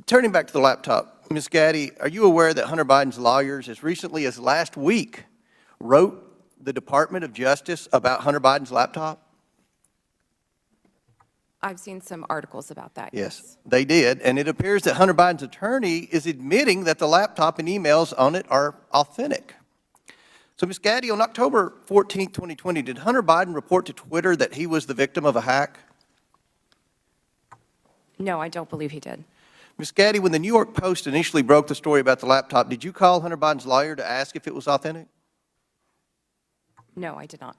Turning back to the laptop, Ms. Gaddy, are you aware that Hunter Biden's lawyers, as recently as last week, wrote the Department of Justice about Hunter Biden's laptop? I've seen some articles about that. Yes, they did. And it appears that Hunter Biden's attorney is admitting that the laptop and emails on it are authentic. So, Ms. Gaddy, on October 14, 2020, did Hunter Biden report to Twitter that he was the victim of a hack? No, I don't believe he did. Ms. Gaddy, when the New York Post initially broke the story about the laptop, did you call Hunter Biden's lawyer to ask if it was authentic? No, I did not.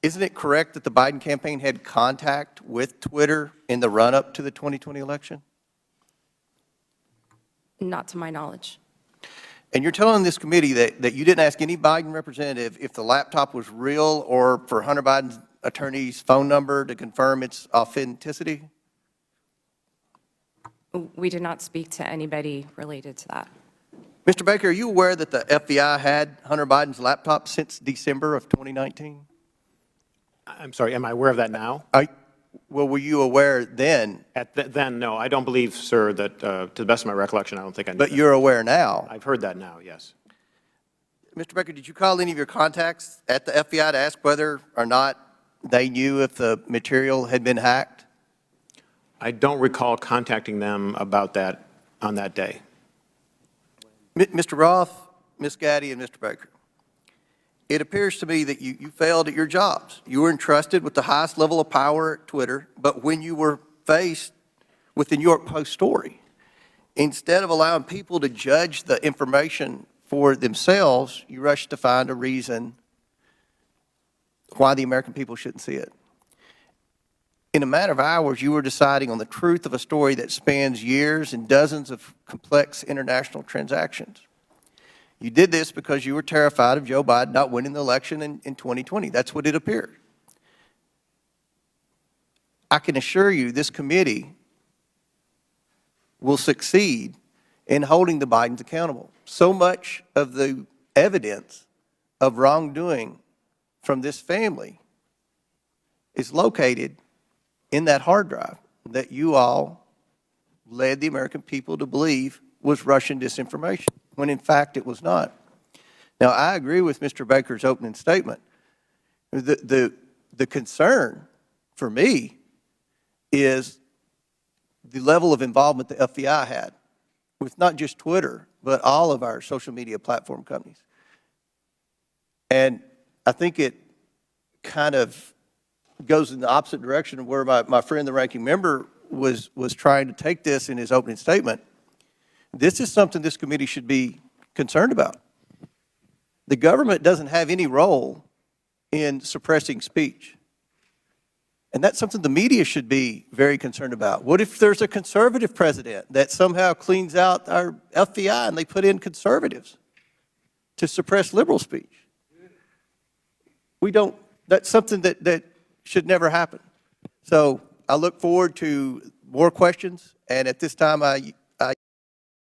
Isn't it correct that the Biden campaign had contact with Twitter in the run-up to the 2020 election? Not to my knowledge. And you're telling this committee that you didn't ask any Biden representative if the laptop was real or for Hunter Biden's attorney's phone number to confirm its authenticity? We did not speak to anybody related to that. Mr. Baker, are you aware that the FBI had Hunter Biden's laptop since December of 2019? I'm sorry, am I aware of that now? Well, were you aware then? Then, no, I don't believe, sir, that to the best of my recollection, I don't think I knew But that. you're aware now? I've heard that now, yes. Mr. Baker, did you call any of your contacts at the FBI to ask whether or not they knew if the material had been hacked? I don't recall contacting them about that on that day. Mr. Roth, Ms. Gaddy, and Mr. Baker, it appears to me that you failed at your jobs. You were entrusted with the highest level of power at Twitter, but when you were faced with the New York Post story, instead of allowing people to judge the information for themselves, you rushed to find a reason why the American people shouldn't see it. In a matter of hours, you were deciding on the truth of a story that spans years and dozens of complex international transactions. You did this because you were terrified of Joe Biden not winning the election in 2020. That's what it appeared. I can assure you this committee will succeed in holding the Bidens accountable. So much of the evidence of wrongdoing from this family is located in that hard drive that you all led the American people to believe was Russian disinformation, when in fact it was not. Now, I agree with Mr. Baker's opening statement. The concern for me is the level of involvement the FBI had with not just Twitter, but all of our social media platform companies. And I think it kind of goes in the opposite direction of where my friend, the ranking member, was trying to take this in his opening statement. This is something this committee should be concerned about. The government doesn't have any role in suppressing speech. And that's something the media should be very concerned about. What if there's a conservative president that somehow cleans out our FBI and they put in conservatives to suppress liberal speech? That's something that should never happen. So I look forward to more questions, and at this time I